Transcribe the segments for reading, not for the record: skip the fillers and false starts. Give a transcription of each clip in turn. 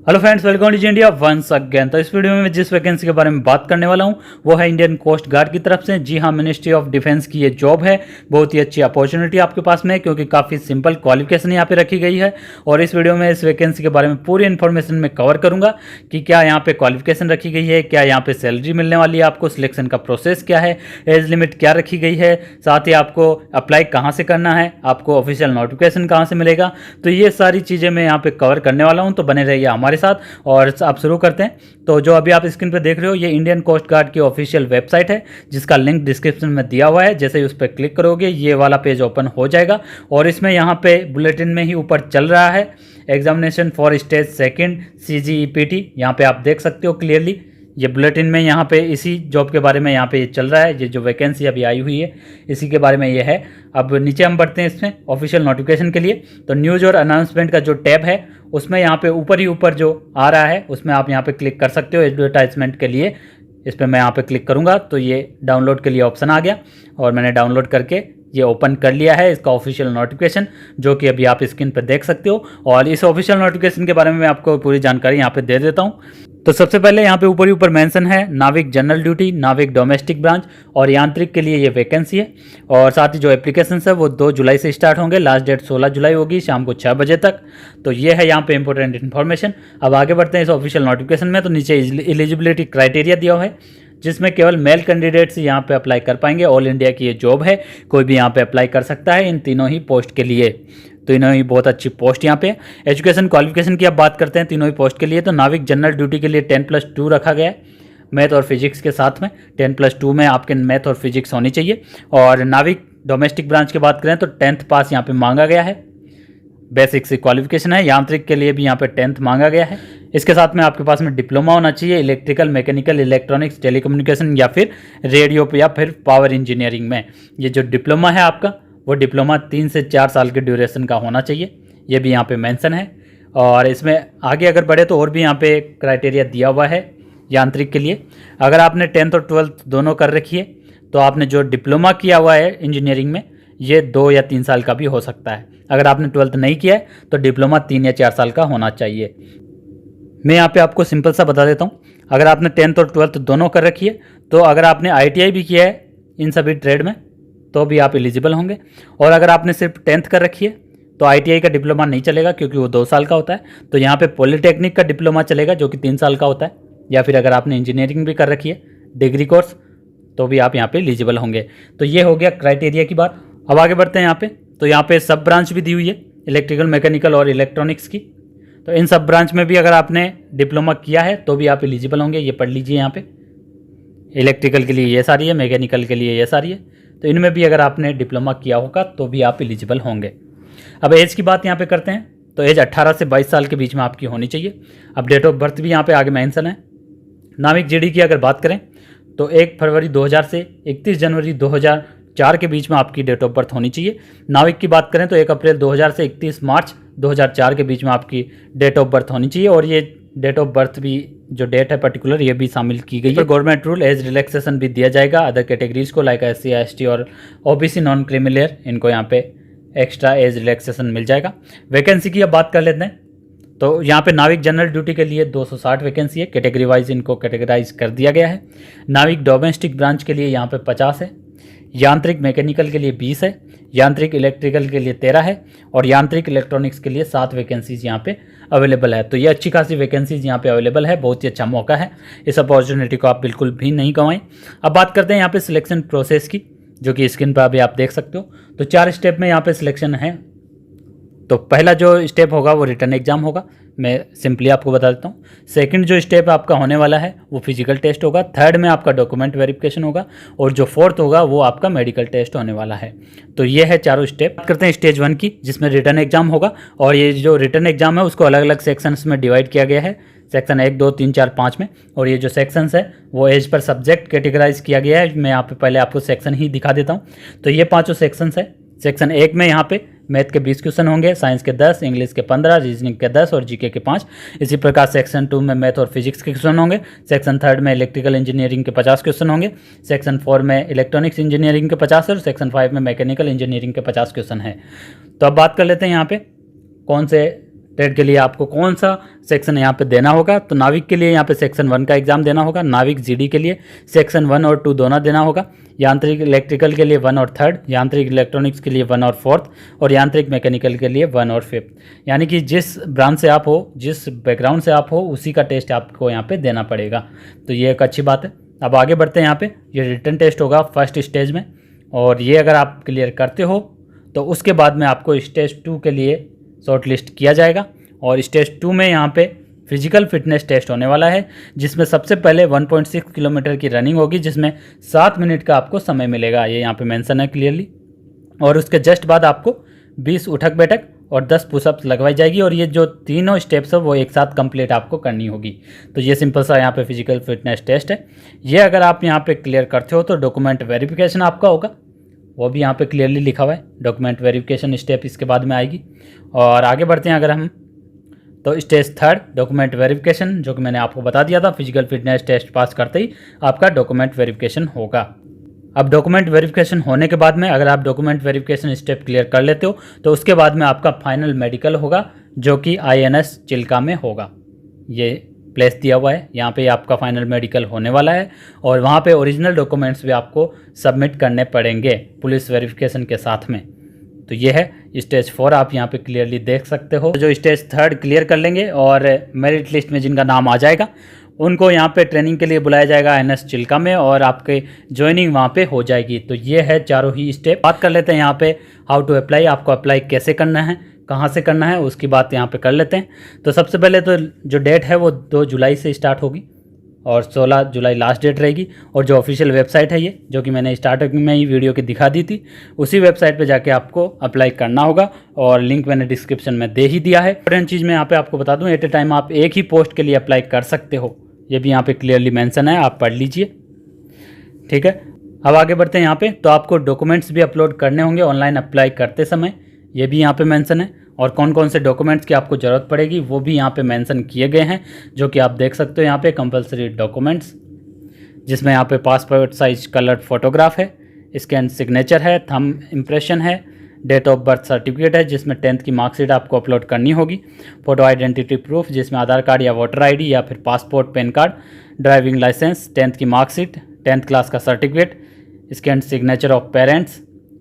Hello friends, welcome to India once again. तो इस video में मैं जिस वैकेंसी के बारे में बात करने वाला हूं वो है इंडियन कोस्ट गार्ड की तरफ से। जी हां, मिनिस्ट्री ऑफ डिफेंस की ये जॉब है। बहुत ही अच्छी अपॉर्चुनिटी आपके पास में है क्योंकि काफ़ी सिंपल क्वालिफिकेशन यहाँ पे रखी गई है। और इस वीडियो में इस वैकेंसी के बारे में पूरी इन्फॉर्मेशन में कवर करूँगा कि क्या यहाँ पे क्वालिफिकेशन रखी गई है, क्या यहाँ पे सैलरी मिलने वाली है आपको, सिलेक्शन का प्रोसेस क्या है, एज लिमिट क्या रखी गई है, साथ ही आपको अप्लाई कहाँ से करना है, आपको ऑफिशियल नोटिफिकेशन कहाँ से मिलेगा। तो ये सारी चीज़ें मैं यहाँ पे कवर करने वाला हूँ, तो बने रहिए हमारे साथ। और आप शुरू करते हैं। तो जो अभी आप स्क्रीन पे देख रहे हो ये इंडियन कोस्ट गार्ड की ऑफिशियल वेबसाइट है जिसका लिंक डिस्क्रिप्शन में दिया हुआ है। जैसे ही उस पर क्लिक करोगे ये वाला पेज ओपन हो जाएगा और इसमें यहाँ पे बुलेटिन में ही ऊपर चल रहा है examination for stage second CGEPT। यहाँ पे आप देख सकते हो क्लियरली ये बुलेटिन में यहाँ पे इसी जॉब के बारे में यहाँ पे चल रहा है। ये जो वैकेंसी अभी आई हुई है इसी के बारे में ये है। अब नीचे हम बढ़ते हैं इसमें ऑफिशियल नोटिफिकेशन के लिए। तो न्यूज़ और अनाउंसमेंट का जो टैब है उसमें यहाँ पे ऊपर ही ऊपर जो आ रहा है उसमें आप यहाँ पे क्लिक कर सकते हो एडवर्टाइजमेंट के लिए। इस पर मैं यहाँ पे क्लिक करूँगा तो ये डाउनलोड के लिए ऑप्शन आ गया और मैंने डाउनलोड करके ये ओपन कर लिया है इसका ऑफिशियल नोटिफिकेशन, जो कि अभी आप स्क्रीन पर देख सकते हो। और इस ऑफिशियल नोटिफिकेशन के बारे में मैं आपको पूरी जानकारी यहाँ पे दे देता हूँ। तो सबसे पहले यहाँ पे ऊपर ही ऊपर मेंशन है नाविक जनरल ड्यूटी, नाविक डोमेस्टिक ब्रांच और यांत्रिक के लिए ये वैकेंसी है। और साथ ही जो एप्लीकेशन है वो 2 जुलाई से स्टार्ट होंगे, लास्ट डेट 16 जुलाई होगी शाम को 6 बजे तक। तो ये है यहाँ पे इंपॉर्टेंट इन्फॉर्मेशन। अब आगे बढ़ते हैं इस ऑफिशियल नोटिफिकेशन में। तो नीचे एलिजिबिलिटी क्राइटेरिया दिया हुआ है जिसमें केवल मेल कैंडिडेट्स यहाँ पे अप्लाई कर पाएंगे। ऑल इंडिया की ये जॉब है, कोई भी यहाँ पे अप्लाई कर सकता है इन तीनों ही पोस्ट के लिए। तीनों ही बहुत अच्छी पोस्ट यहाँ पे। एजुकेशन क्वालिफिकेशन की अब बात करते हैं तीनों ही पोस्ट के लिए। तो नाविक जनरल ड्यूटी के लिए 10+2 रखा गया है मैथ और फिजिक्स के साथ में। 10+2 में आपके मैथ और फिजिक्स होनी चाहिए। और नाविक डोमेस्टिक ब्रांच की बात करें तो 10th पास यहाँ पे मांगा गया है, बेसिक से क्वालिफिकेशन है। यांत्रिक के लिए भी यहाँ पे 10th मांगा गया है। इसके साथ में आपके पास में डिप्लोमा होना चाहिए इलेक्ट्रिकल, मैकेनिकल, इलेक्ट्रॉनिक्स, टेलीकम्युनिकेशन या फिर रेडियो या फिर पावर इंजीनियरिंग में। ये जो डिप्लोमा है आपका वो डिप्लोमा 3 से 4 साल के ड्यूरेशन का होना चाहिए, ये भी यहाँ पे मेंशन है। और इसमें आगे अगर बढ़े तो और भी यहाँ पे क्राइटेरिया दिया हुआ है यांत्रिक के लिए। अगर आपने 10th और 12th दोनों कर रखी है तो आपने जो डिप्लोमा किया हुआ है इंजीनियरिंग में ये 2 या 3 साल का भी हो सकता है। अगर आपने 12th नहीं किया है तो डिप्लोमा 3 या 4 साल का होना चाहिए। मैं यहाँ पे आपको सिंपल सा बता देता हूँ। अगर आपने 10th और 12th दोनों कर रखी है तो अगर आपने ITI भी किया है इन सभी ट्रेड में तो भी आप एलिजिबल होंगे। और अगर आपने सिर्फ 10th कर रखी है तो ITI का डिप्लोमा नहीं चलेगा क्योंकि वो 2 साल का होता है। तो यहाँ पे पॉलिटेक्निक का डिप्लोमा चलेगा जो कि 3 साल का होता है। या फिर अगर आपने इंजीनियरिंग भी कर रखी है डिग्री कोर्स तो भी आप यहाँ पे एलिजिबल होंगे। तो ये हो गया क्राइटेरिया की बात। अब आगे बढ़ते हैं यहाँ पे। तो यहाँ पे सब ब्रांच भी दी हुई है इलेक्ट्रिकल, मैकेनिकल और इलेक्ट्रॉनिक्स की। तो इन सब ब्रांच में भी अगर आपने डिप्लोमा किया है तो भी आप एलिजिबल होंगे। ये पढ़ लीजिए यहाँ पे, इलेक्ट्रिकल के लिए ये सारी है, मैकेनिकल के लिए ये सारी है। तो इनमें भी अगर आपने डिप्लोमा किया होगा तो भी आप एलिजिबल होंगे। अब एज की बात यहाँ पे करते हैं। तो एज 18 से 22 साल के बीच में आपकी होनी चाहिए। अब डेट ऑफ बर्थ भी यहाँ पे आगे मेंशन है। नाविक GD की अगर बात करें तो 1 फरवरी 2000 से 31 जनवरी 2004 के बीच में आपकी डेट ऑफ बर्थ होनी चाहिए। नाविक की बात करें तो 1 अप्रैल 2000 से 31 मार्च 2004 के बीच में आपकी डेट ऑफ बर्थ होनी चाहिए। और ये डेट ऑफ बर्थ भी जो डेट है पर्टिकुलर ये भी शामिल की गई है। गवर्नमेंट रूल एज रिलैक्सेशन भी दिया जाएगा अदर कैटेगरीज को, लाइक SC ST और OBC नॉन क्रिमिलियर, इनको यहाँ पे एक्स्ट्रा एज रिलैक्सेशन मिल जाएगा। वैकेंसी की अब बात कर लेते हैं। तो यहाँ पे नाविक जनरल ड्यूटी के लिए 260 वैकेंसी है, कैटेगरी वाइज इनको कैटेगराइज कर दिया गया है। नाविक डोमेस्टिक ब्रांच के लिए यहाँ पे 50 है, यांत्रिक मैकेनिकल के लिए 20 है, यांत्रिक इलेक्ट्रिकल के लिए 13 है और यांत्रिक इलेक्ट्रॉनिक्स के लिए 7 वैकेंसीज यहाँ पे अवेलेबल है। तो ये अच्छी खासी वैकेंसीज यहाँ पे अवेलेबल है, बहुत ही अच्छा मौका है। इस अपॉर्चुनिटी को आप बिल्कुल भी नहीं गंवाएं। अब बात करते हैं यहाँ पे सिलेक्शन प्रोसेस की, जो कि स्क्रीन पर अभी आप देख सकते हो। तो 4 स्टेप में यहाँ पे सिलेक्शन है। तो पहला जो स्टेप होगा वो रिटन एग्जाम होगा, मैं सिंपली आपको बता देता हूँ। सेकंड जो स्टेप आपका होने वाला है वो फिजिकल टेस्ट होगा। थर्ड में आपका डॉक्यूमेंट वेरिफिकेशन होगा और जो फोर्थ होगा वो आपका मेडिकल टेस्ट होने वाला है। तो ये है चारों स्टेप। बात करते हैं स्टेज 1 की जिसमें रिटन एग्जाम होगा। और ये जो रिटन एग्जाम है उसको अलग अलग सेक्शंस में डिवाइड किया गया है, सेक्शन 1, 2, 3, 4, 5 में। और ये जो सेक्शंस है वो एज पर सब्जेक्ट कैटेगराइज किया गया है। मैं यहाँ पे पहले आपको सेक्शन ही दिखा देता हूँ। तो ये 5 सेक्शंस है। सेक्शन 1 में यहाँ पे मैथ के 20 क्वेश्चन होंगे, साइंस के 10, इंग्लिश के 15, रीजनिंग के 10 और जीके के 5। इसी प्रकार सेक्शन 2 में मैथ और फिजिक्स के क्वेश्चन होंगे। सेक्शन 3 में इलेक्ट्रिकल इंजीनियरिंग के 50 क्वेश्चन होंगे। सेक्शन 4 में इलेक्ट्रॉनिक्स इंजीनियरिंग के 50 और सेक्शन 5 में मैकेनिकल इंजीनियरिंग के 50 क्वेश्चन है। तो अब बात कर लेते हैं यहाँ पे कौन से ट्रेड के लिए आपको कौन सा सेक्शन यहाँ पे देना होगा, तो नाविक के लिए यहाँ पे सेक्शन 1 का एग्जाम देना होगा, नाविक जीडी के लिए सेक्शन 1 और 2 दोनों देना होगा, यांत्रिक इलेक्ट्रिकल के लिए 1 और 3rd, यांत्रिक इलेक्ट्रॉनिक्स के लिए 1 और 4th और यांत्रिक मैकेनिकल के लिए 1 और 5th। यानी कि जिस ब्रांच से आप हो, जिस बैकग्राउंड से आप हो, उसी का टेस्ट आपको यहाँ पे देना पड़ेगा। तो ये एक अच्छी बात है। अब आगे बढ़ते हैं। यहाँ पे ये रिटन टेस्ट होगा फर्स्ट स्टेज में, और ये अगर आप क्लियर करते हो तो उसके बाद में आपको स्टेज 2 के लिए शॉर्ट लिस्ट किया जाएगा। और स्टेज 2 में यहाँ पे फिजिकल फिटनेस टेस्ट होने वाला है, जिसमें सबसे पहले 1.6 किलोमीटर की रनिंग होगी, जिसमें 7 मिनट का आपको समय मिलेगा, ये यहाँ पे मेंशन है क्लियरली। और उसके जस्ट बाद आपको 20 उठक बैठक और 10 पुशअप्स लगवाई जाएगी, और ये जो तीनों स्टेप्स है वो एक साथ कंप्लीट आपको करनी होगी। तो ये सिंपल सा यहाँ पे फिजिकल फिटनेस टेस्ट है। ये अगर आप यहाँ पे क्लियर करते हो तो डॉक्यूमेंट वेरिफिकेशन आपका होगा, वो भी यहाँ पे क्लियरली लिखा हुआ है। डॉक्यूमेंट वेरिफिकेशन स्टेप इसके बाद में आएगी। और आगे बढ़ते हैं अगर हम, तो स्टेज 3 डॉक्यूमेंट वेरिफिकेशन, जो कि मैंने आपको बता दिया था, फिजिकल फिटनेस टेस्ट पास करते ही आपका डॉक्यूमेंट वेरिफिकेशन होगा। अब डॉक्यूमेंट वेरिफिकेशन होने के बाद में अगर आप डॉक्यूमेंट वेरिफिकेशन स्टेप क्लियर कर लेते हो तो उसके बाद में आपका फाइनल मेडिकल होगा, जो कि INS चिल्का में होगा। ये प्लेस दिया हुआ है यहाँ पे, आपका फाइनल मेडिकल होने वाला है, और वहाँ पे ओरिजिनल डॉक्यूमेंट्स भी आपको सबमिट करने पड़ेंगे पुलिस वेरिफिकेशन के साथ में। तो ये है स्टेज 4, आप यहाँ पे क्लियरली देख सकते हो। जो स्टेज 3 क्लियर कर लेंगे और मेरिट लिस्ट में जिनका नाम आ जाएगा उनको यहाँ पे ट्रेनिंग के लिए बुलाया जाएगा INS चिल्का में, और आपके ज्वाइनिंग वहाँ पे हो जाएगी। तो ये है चारों ही स्टेप। बात कर लेते हैं यहाँ पे हाउ टू अप्लाई, आपको अप्लाई कैसे करना है, कहाँ से करना है, उसकी बात यहाँ पे कर लेते हैं। तो सबसे पहले तो जो डेट है वो 2 जुलाई से स्टार्ट होगी और 16 जुलाई लास्ट डेट रहेगी। और जो ऑफिशियल वेबसाइट है ये, जो कि मैंने स्टार्टिंग में ही वीडियो की दिखा दी थी, उसी वेबसाइट पे जाके आपको अप्लाई करना होगा, और लिंक मैंने डिस्क्रिप्शन में दे ही दिया है। इंपॉर्टेंट चीज़ मैं यहाँ पे आपको बता दूँ, एट ए टाइम आप एक ही पोस्ट के लिए अप्लाई कर सकते हो, ये भी यहाँ पे क्लियरली मेंशन है, आप पढ़ लीजिए, ठीक है। अब आगे बढ़ते हैं यहाँ पे। तो आपको डॉक्यूमेंट्स भी अपलोड करने होंगे ऑनलाइन अप्लाई करते समय, ये भी यहाँ पे मेंशन है, और कौन कौन से डॉक्यूमेंट्स की आपको ज़रूरत पड़ेगी वो भी यहाँ पे मेंशन किए गए हैं, जो कि आप देख सकते हो यहाँ पे। कंपलसरी डॉक्यूमेंट्स, जिसमें यहाँ पे पासपोर्ट साइज कलर्ड फोटोग्राफ है, स्कैन सिग्नेचर है, थंब इम्प्रेशन है, डेट ऑफ बर्थ सर्टिफिकेट है, जिसमें 10th की मार्कशीट आपको अपलोड करनी होगी, फोटो आइडेंटिटी प्रूफ, जिसमें आधार कार्ड या वोटर ID या फिर passport, PAN card, driving licence, 10th की मार्कशीट, 10th क्लास का certificate, scan signature of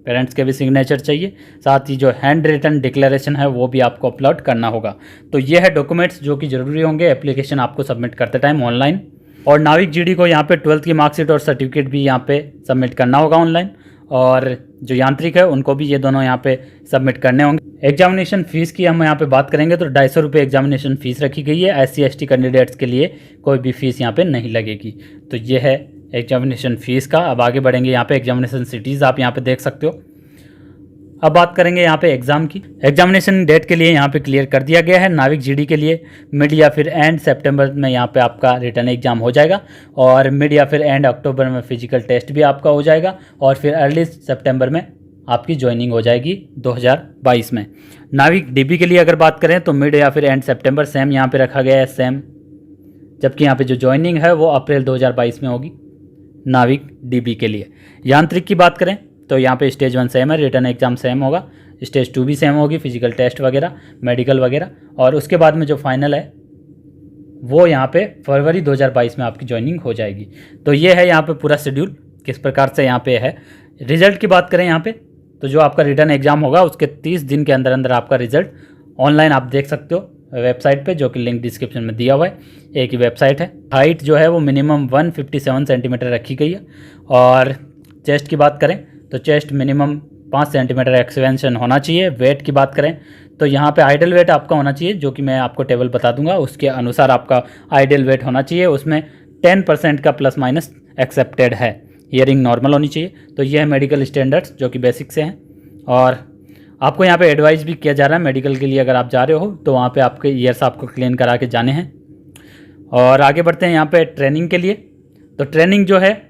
parents के भी सिग्नेचर चाहिए, साथ ही जो हैंड रिटन डिक्लेरेशन है वो भी आपको अपलोड करना होगा। तो ये है डॉक्यूमेंट्स जो कि ज़रूरी होंगे एप्लीकेशन आपको सबमिट करते टाइम ऑनलाइन। और नाविक GD को यहाँ पे 12th की मार्कशीट और सर्टिफिकेट भी यहाँ पे सबमिट करना होगा ऑनलाइन, और जो यांत्रिक है उनको भी ये दोनों यहाँ पे सबमिट करने होंगे। एग्जामिनेशन फ़ीस की हम यहाँ पे बात करेंगे तो 250 रुपये एग्जामिनेशन फ़ीस रखी गई है। SC ST कैंडिडेट्स के लिए कोई भी फ़ीस यहाँ पे नहीं लगेगी। तो ये है एग्जामिनेशन फ़ीस का। अब आगे बढ़ेंगे यहाँ पे एग्जामिनेशन सिटीज़ आप यहाँ पे देख सकते हो। अब बात करेंगे यहाँ पे एग्ज़ाम की। एग्जामिनेशन डेट के लिए यहाँ पे क्लियर कर दिया गया है। नाविक GD के लिए मिड या फिर एंड सितंबर में यहाँ पे आपका रिटर्न एग्जाम हो जाएगा, और मिड या फिर एंड अक्टूबर में फिजिकल टेस्ट भी आपका हो जाएगा, और फिर अर्ली सितंबर में आपकी ज्वाइनिंग हो जाएगी 2022 में। नाविक DB के लिए अगर बात करें तो मिड या फिर एंड सितंबर सेम यहाँ पे रखा गया है सेम, जबकि यहाँ पे जो ज्वाइनिंग है वो अप्रैल 2022 में होगी नाविक DB के लिए। यांत्रिक की बात करें तो यहाँ पे स्टेज 1 सेम है, रिटर्न एग्जाम सेम होगा, स्टेज 2 भी सेम होगी, फिजिकल टेस्ट वगैरह, मेडिकल वगैरह, और उसके बाद में जो फाइनल है वो यहाँ पे फरवरी 2022 में आपकी ज्वाइनिंग हो जाएगी। तो ये है यहाँ पे पूरा शेड्यूल किस प्रकार से यहाँ पे है। रिजल्ट की बात करें यहाँ पे तो जो आपका रिटर्न एग्जाम होगा उसके 30 दिन के अंदर अंदर आपका रिजल्ट ऑनलाइन आप देख सकते हो वेबसाइट पे, जो कि लिंक डिस्क्रिप्शन में दिया हुआ है। एक ही वेबसाइट है। हाइट जो है वो मिनिमम 157 सेंटीमीटर रखी गई है, और चेस्ट की बात करें तो चेस्ट मिनिमम 5 सेंटीमीटर एक्सपेंशन होना चाहिए। वेट की बात करें तो यहाँ पे आइडल वेट आपका होना चाहिए, जो कि मैं आपको टेबल बता दूंगा, उसके अनुसार आपका आइडल वेट होना चाहिए। उसमें 10% का प्लस माइनस एक्सेप्टेड है। ईयरिंग नॉर्मल होनी चाहिए। तो ये है मेडिकल स्टैंडर्ड्स जो कि बेसिक से हैं, और आपको यहाँ पे एडवाइस भी किया जा रहा है मेडिकल के लिए अगर आप जा रहे हो तो वहाँ पे आपके ईयर्स आपको क्लीन करा के जाने हैं। और आगे बढ़ते हैं यहाँ पे ट्रेनिंग के लिए। तो ट्रेनिंग जो है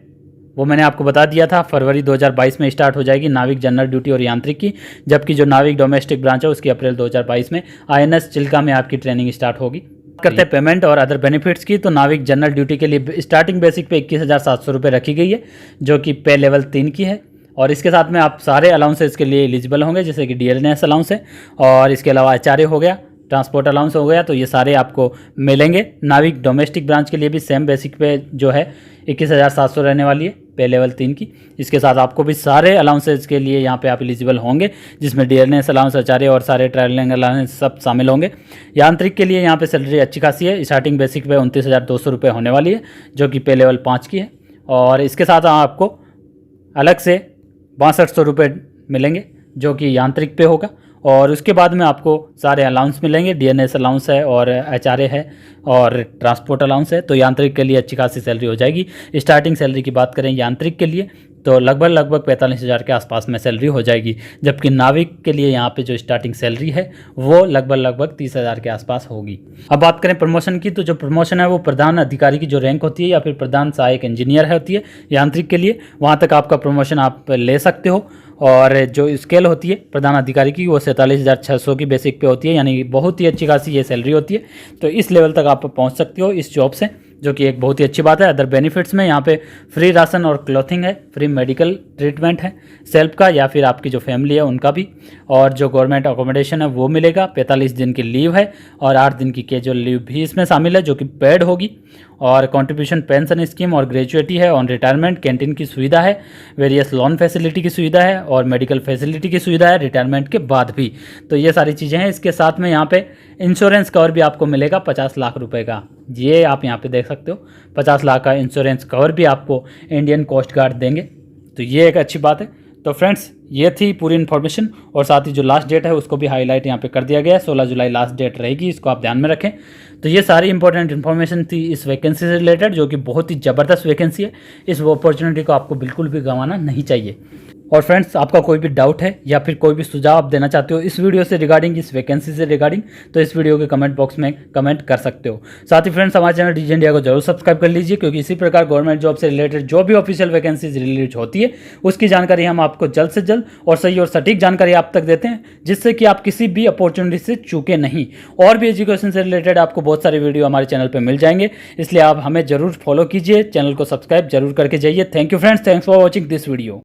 वो मैंने आपको बता दिया था, फरवरी 2022 में स्टार्ट हो जाएगी नाविक जनरल ड्यूटी और यांत्रिक की, जबकि जो नाविक डोमेस्टिक ब्रांच है उसकी अप्रैल 2022 में INS चिल्का में आपकी ट्रेनिंग स्टार्ट होगी। करते हैं पेमेंट और अदर बेनिफिट्स की। तो नाविक जनरल ड्यूटी के लिए स्टार्टिंग बेसिक पे 21,700 रुपये रखी गई है, जो कि पे लेवल 3 की है, और इसके साथ में आप सारे अलाउंसेस के लिए एलिजिबल होंगे, जैसे कि DLNS अलाउंस है, और इसके अलावा HRA हो गया, ट्रांसपोर्ट अलाउंस हो गया, तो ये सारे आपको मिलेंगे। नाविक डोमेस्टिक ब्रांच के लिए भी सेम बेसिक पे जो है 21,700 रहने वाली है पे लेवल 3 की। इसके साथ आपको भी सारे अलाउंसेज के लिए यहाँ पे आप एलिजिबल होंगे, जिसमें डियरनेस अलाउंस, आचार्य और सारे ट्रैवलिंग अलाउंस सब शामिल होंगे। यांत्रिक के लिए यहाँ पे सैलरी अच्छी खासी है, स्टार्टिंग बेसिक पे 29,200 रुपये होने वाली है, जो कि पे लेवल 5 की है। और इसके साथ आपको अलग से 6200 रुपये मिलेंगे, जो कि यांत्रिक पे होगा। और उसके बाद में आपको सारे अलाउंस मिलेंगे, डीएनएस अलाउंस है और एचआरए है और ट्रांसपोर्ट अलाउंस है। तो यांत्रिक के लिए अच्छी खासी सैलरी हो जाएगी। स्टार्टिंग सैलरी की बात करें यांत्रिक के लिए तो लगभग 45,000 के आसपास में सैलरी हो जाएगी, जबकि नाविक के लिए यहाँ पे जो स्टार्टिंग सैलरी है वो लगभग 30,000 के आसपास होगी। अब बात करें प्रमोशन की, तो जो प्रमोशन है वो प्रधान अधिकारी की जो रैंक होती है या फिर प्रधान सहायक इंजीनियर है होती है यांत्रिक के लिए, वहाँ तक आपका प्रमोशन आप ले सकते हो। और जो स्केल होती है प्रधान अधिकारी की वो 47,600 की बेसिक पे होती है, यानी बहुत ही अच्छी खासी ये सैलरी होती है। तो इस लेवल तक आप पहुँच सकते हो इस जॉब से, जो कि एक बहुत ही अच्छी बात है। अदर बेनिफिट्स में यहाँ पे फ्री राशन और क्लॉथिंग है, फ्री मेडिकल ट्रीटमेंट है सेल्फ का या फिर आपकी जो फैमिली है उनका भी, और जो गवर्नमेंट अकोमोडेशन है वो मिलेगा। 45 दिन की लीव है और 8 दिन की कैजुअल लीव भी इसमें शामिल है, जो कि पेड होगी। और कंट्रीब्यूशन पेंशन स्कीम और ग्रेजुएटी है, ऑन रिटायरमेंट कैंटीन की सुविधा है, वेरियस लोन फैसिलिटी की सुविधा है और मेडिकल फैसिलिटी की सुविधा है रिटायरमेंट के बाद भी। तो ये सारी चीज़ें हैं। इसके साथ में यहाँ पे इंश्योरेंस कवर भी आपको मिलेगा 50 लाख रुपए का, ये आप यहाँ पे देख सकते हो। 50 लाख का इंश्योरेंस कवर भी आपको इंडियन कोस्ट गार्ड देंगे, तो ये एक अच्छी बात है। तो फ्रेंड्स ये थी पूरी इन्फॉर्मेशन, और साथ ही जो लास्ट डेट है उसको भी हाईलाइट यहाँ पे कर दिया गया है, 16 जुलाई लास्ट डेट रहेगी, इसको आप ध्यान में रखें। तो ये सारी इंपॉर्टेंट इन्फॉर्मेशन थी इस वैकेंसी से रिलेटेड, जो कि बहुत ही ज़बरदस्त वैकेंसी है। इस अपॉर्चुनिटी को आपको बिल्कुल भी गंवाना नहीं चाहिए। और फ्रेंड्स आपका कोई भी डाउट है या फिर कोई भी सुझाव आप देना चाहते हो इस वीडियो से रिगार्डिंग, इस वैकेंसी से रिगार्डिंग, तो इस वीडियो के कमेंट बॉक्स में कमेंट कर सकते हो। साथ ही फ्रेंड्स हमारे चैनल डीजे इंडिया को जरूर सब्सक्राइब कर लीजिए, क्योंकि इसी प्रकार गवर्नमेंट जॉब से रिलेटेड जो भी ऑफिशियल वैकेंसीज रिलीज होती है उसकी जानकारी हम आपको जल्द से जल्द और सही और सटीक जानकारी आप तक देते हैं, जिससे कि आप किसी भी अपॉर्चुनिटी से चूके नहीं। और भी एजुकेशन से रिलेटेड आपको बहुत सारे वीडियो हमारे चैनल पर मिल जाएंगे, इसलिए आप हमें जरूर फॉलो कीजिए, चैनल को सब्सक्राइब जरूर करके जाइए। Thank you friends, thanks for watching this video.